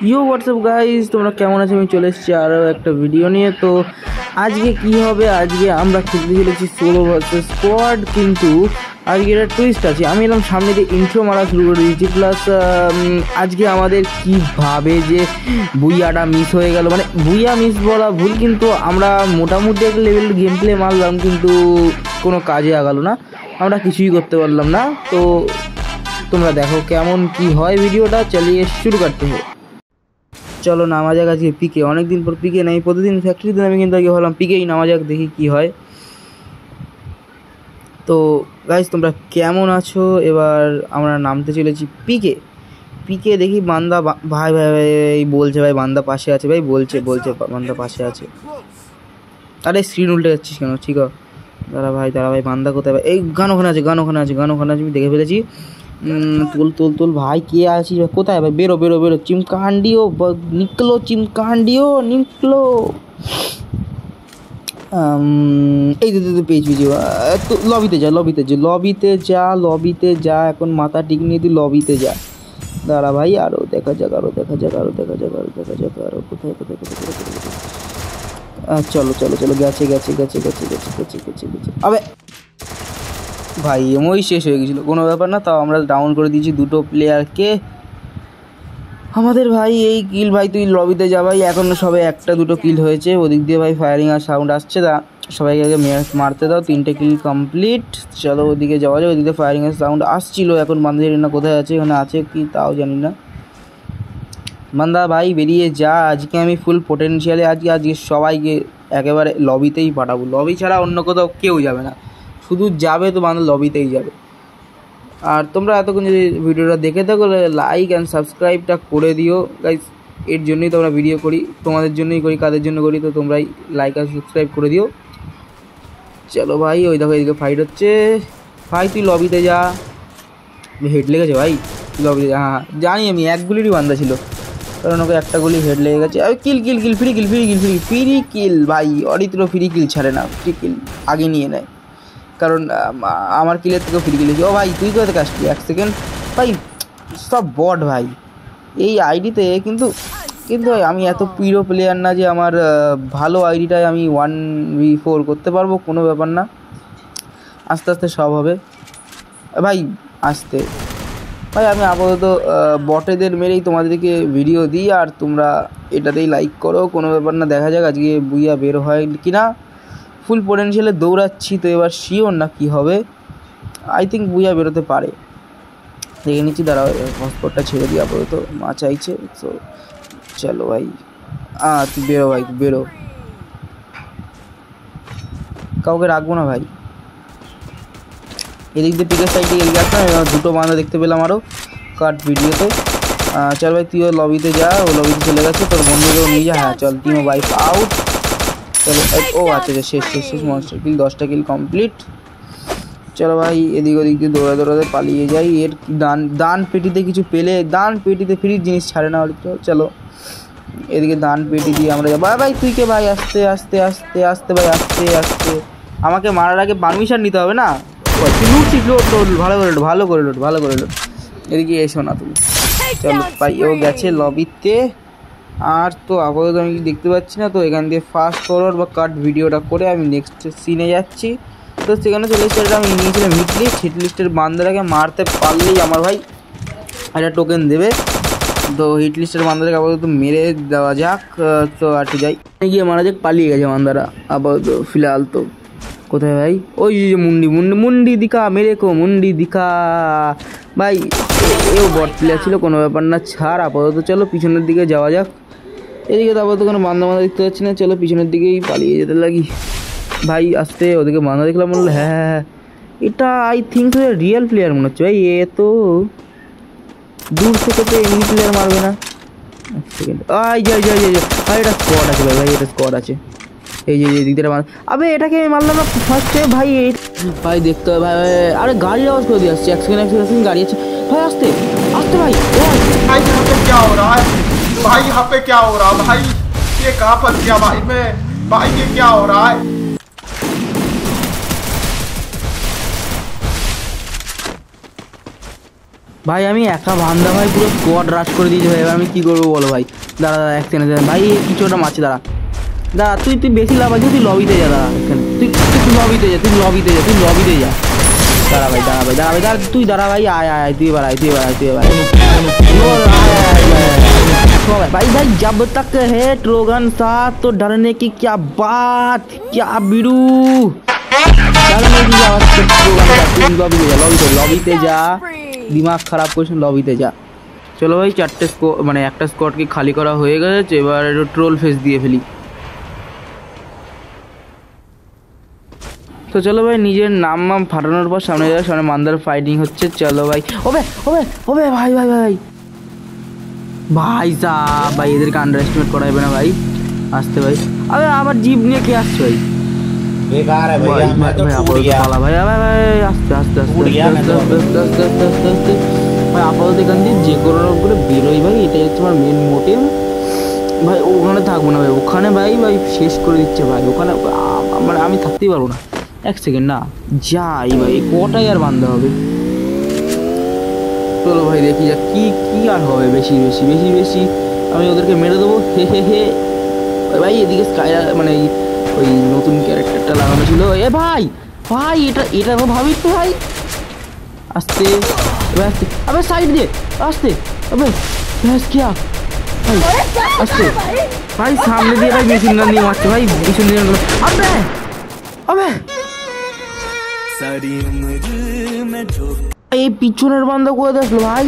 You WhatsApp guys, তোমরা কেমন আছো? আমি চলে এসেছি আরও একটা ভিডিও নিয়ে। তো আজকে কি হবে, আজকে আমরা খেলতে চলেছি সোলো ভার্সেস স্কোয়াড। কিন্তু আজকে একটা টুইস্ট আছে। আমি এরকম সামনে দিয়ে ইন্ট্রো মারা শুরু করে দিয়েছি, প্লাস আজকে আমাদের কীভাবে যে বুইয়াটা মিস হয়ে গেল, মানে বুইয়া মিস বলা ভুল, কিন্তু আমরা মোটামুটি একটা লেভেলের গেম প্লে মারলাম কিন্তু কোনো কাজে আগালো না, আমরা কিছুই করতে পারলাম না। তো তোমরা দেখো কেমন কি হয়, ভিডিওটা চালিয়ে শুরু করতে হবে। চলো নামা যাক আজকে পিকে, অনেকদিন পর পিকে নেই, প্রতিদিন ফ্যাক্টরিতে আমি কিন্তু আগে ভাবলাম পিকেই নামা যাক, দেখি কি হয়। তো গাইজ তোমরা কেমন আছো? এবার আমরা নামতে চলেছি পিকে। পিকে দেখি বান্দা ভাই ভাই ভাই বলছে, ভাই বান্দা পাশে আছে, ভাই বলছে বান্দা পাশে আছে। আরে স্ক্রিন উল্টে যাচ্ছিস কেন? ঠিক আছে দাঁড়া ভাই বান্দা কোথায়? ভাই এই গান ওখানে আছে আমি দেখে ফেলেছি। তোল ভাই, কে আছিস? কোথায় ভাই? বেরো চিমকান্ডিও নিকলো। এই তো পেয়েছি। তো লবিতে যা, এখন মাথা ঠিক নিয়ে তুই লবিতে যা। দাঁড়া ভাই, আরো দেখা যাক আরো কোথায়। চলো গেছে। আবে ভাই এমই শেষ হয়ে গেছিলো, কোনো ব্যাপার না, তাও আমরা ডাউন করে দিয়েছি দুটো প্লেয়ারকে আমাদের। ভাই এই কিল, ভাই তুই লবিতে যা ভাই, এখনও সবে একটা দুটো কিল হয়েছে, ওদিক দিয়ে ভাই ফায়ারিং আর সাউন্ড আসছে, তা সবাইকে আগে মারতে দাও। 3টে কিল কমপ্লিট। চলো ওদিকে যাওয়া যায়, ওদিকে ফায়ারিং আর সাউন্ড আসছিল, এখন বান্দা জানি না কোথায় আছে, এখানে আছে কি তাও জানি না। বান্দা ভাই বেরিয়ে যা, আজকে আমি ফুল পোটেনশিয়ালে আজকে সবাইকে একেবারে লবিতেই পাঠাবো, লবি ছাড়া অন্য কোথাও কেউ যাবে না, শুধু যাবে তো বান্দা লবিতেই যাবে। আর তোমরা এতক্ষণ যদি ভিডিওটা দেখে থাকো, লাইক অ্যান্ড সাবস্ক্রাইবটা করে দিও গাইস, এর জন্যই তো আমরা ভিডিও করি, তোমাদের জন্যই করি, কাদের জন্য করি, তো তোমরাই লাইক আর সাবস্ক্রাইব করে দিও। চলো ভাই, ওই দেখো এদিকে ফাইট হচ্ছে, ভাই তুই লবিতে যা। হেড লেগেছে ভাই, তুই লবিতে যা। হ্যাঁ জানি আমি, এক গুলিরই বান্দা ছিল, কারণ ওকে একটা গুলি হেড লেগে গেছে। কিল ফ্রি কিল ভাই, অরিত্র ফ্রি কিল ছাড়ে না, ফ্রি কিল আগে নিয়ে নেয়, কারণ আমার কিলের থেকেও ফ্রি কিল। ও ভাই তুই কোথা থেকে আসলি? 1 সেকেন্ড ভাই, সব বট ভাই এই আইডিতে। কিন্তু আমি এত প্রিয় প্লেয়ার না যে আমার ভালো আইডিটায় আমি 1v4 করতে পারবো, কোনো ব্যাপার না, আস্তে আস্তে সব হবে ভাই, আস্তে ভাই। আমি আপাতত বটেদের মেরেই তোমাদেরকে ভিডিও দিই, আর তোমরা এটাতেই লাইক করো, কোনো ব্যাপার না, দেখা যাক আজকে বুইয়া বের হয় কি না। ফুল পোটেনশিয়ালে দৌড়াচ্ছি, তো এবার শিওর না কি হবে, আই থিঙ্ক বুইয়া বেরোতে পারে, দেখে নিচ্ছি। দাঁড়াও হটস্পটটা ছেড়ে দিই, আপাতত মা চাইছে। তো চলো ভাই, তুই বেরো ভাই, বেরো, কাউকে রাখবো না ভাই। এদিক দিয়ে পিকের সাইডে এদিকে আসলাম, এবার দুটো বান্দা দেখতে পেলাম আরও কাট ভিডিওতে। চল ভাই তুইও লবিতে যা, ও লবিতে চলে গেছে, তোর বন্ধুকেও নিয়ে যা। হ্যাঁ চল, টিম ওয়াইপ আউট। চলো ও আচ্ছা শেষ মনস্টার কিল, 10টা কিল কমপ্লিট। চলো ভাই এদিক ওদিক দিয়ে দৌড়াতে পালিয়ে যাই। এর দান পেটিতে কিছু পেলে, দান পেটিতে ফ্রির জিনিস ছাড়ে না। চলো এদিকে দান পেটি দিয়ে আমরা যাবো। ভাই তুই কে ভাই? আস্তে ভাই, আস্তে আমাকে মারার আগে পারমিশন নিতে হবে না? লুটছিস, লোড ভালো করে লোড। এদিকে এসো না তুমি। চলো ভাই, ও গেছে লবিতে, আর তো আপাতত আমি দেখতে পাচ্ছি না, তো এখান দিয়ে ফাস্ট ফরওয়ার্ড বা কাট ভিডিওটা করে আমি নেক্সট সিনে যাচ্ছি। তো সেখানে চলে এসেছে, আমি নিয়েছিলাম হিট লিস্টের বান্দাটাকে মারতে পারলেই আমার ভাই একটা টোকেন দেবে। তো হিট লিস্টের বান্দাটাকে আপাতত মেরে দেওয়া যাক। তো আর যাই গিয়ে মারা যাক, পালিয়ে গেছে বান্দারা আপাতত ফিলহাল। তো কোথায় ভাই? ওই যে মুন্ডি দিখা মেরে কো, মুন্ডি দিখা ভাই। এও বট প্লেয়ার ছিল, কোনো ব্যাপার না, ছাড়। আপাতত চলো পিছনের দিকে যাওয়া যাক। এদিকে তো আপাতত কোনো বান্দা দেখতে পাচ্ছি না, চলো পিছনের দিকেই পালিয়ে যেতে লাগি ভাই। আসতে ওদিকে বান্দা দেখলাম, বললো হ্যাঁ এটা আই থিঙ্ক রিয়েল প্লেয়ার মনে হচ্ছে ভাই, এ তো দূর থেকে তো এমনি প্লেয়ার মারবে না। সেকেন্ড ভাই, এটা স্কোয়াড আছে ভাই, এটা স্কোয়াড আছে। এই যে দিকটা মার, আবে এটাকে আমি মারলাম না ফার্স্টে ভাই। ভাই দেখতে হবে ভাই, আরে গাড়ির আওয়াজ করে দিয়ে আসছে, এক সেকেন্ড গাড়ি আছে ভাই, আসতে ভাই। भाई यहाँ पे क्या हो रहा है भाई? यहाँ पे क्या हो रहा है भाई? ये कहाँ फंस गया भाई मैं? भाई ये क्या हो रहा है? ভাই আমি একা বান্দা ভাই পুরো স্কোয়াড রাশ করে দিয়েছি ভাই, এবার আমি কী করবো বলো ভাই। দাঁড়া দাঁড়া এক সেকেন্ড ভাই, কিছু একটা মারছে, দাঁড়া দাঁড়া তুই বেশি লাভ আছে, তুই লবিতে যা, দাঁড়া এখানে তুই লবিতে যা, তুই লবিতে যা। দাঁড়া ভাই দাঁড়া তুই দাঁড়া ভাই, আয় তুই এবার আয় भाई जब तक है ट्रोगन साथ तो डरने की क्या बात, क्या बिरू डरने की आवाज लॉबीते जा, दिमाग खराब कर लॉबीते जा। चलो भाई चारटे মানে একটা স্কোয়াডকে খালি করা হয়ে গেছে, এবার একটু ট্রোল ফেস দিয়ে ফেলি। তো চলো ভাই নিজের নাম ফাটানোর পর সামনে যাওয়ার সামনে মান্দার ফাইটিং হচ্ছে। চলো ভাই ওবে ওবে ওবে ভাই ভাই ভাই ভাই সাহ ভাই এদেরকে আন্ডার এস্টিমেট করা যাবে না ভাই। আসতে ভাই, আরে আমার জিপ নিয়ে কে আসছে ভাই? बेकार है भैया, मैं तो टूट गया ভাই ভাই আস্তে আস্তে ভাই আপাতত এখান দিয়ে যে কোনো রকম করে বেরোই ভাই, এটাই হচ্ছে আমার মেন মোটিভ ভাই। ওখানে থাকবো না ভাই, ওখানে ভাই শেষ করে দিচ্ছে ভাই, ওখানে মানে আমি থাকতেই পারবো না এক সেকেন্ড না, যাই ভাই কটাই আর বান্ধা হবে। চলো ভাই দেখি যা কি আর হবে, বেশি আমি ওদেরকে মেরে দেবো হে ভাই। এদিকে স্কাই মানে ওই নতুন ক্যারেক্টারটা লাগানো ছিল, এ ভাই এটা তো ভাবি তো ভাই। আস্তে আস্তে আবে সাইড দিয়ে আস্তে, আবে কিয়া ভাই আস্তে ভাই, সামনে দিয়ে ভাই মেশিন গান দিয়ে মারছে ভাই, মেশিন দিয়ে আবে আবে এই পিছনের বান্ধব করে দেখলো ভাই।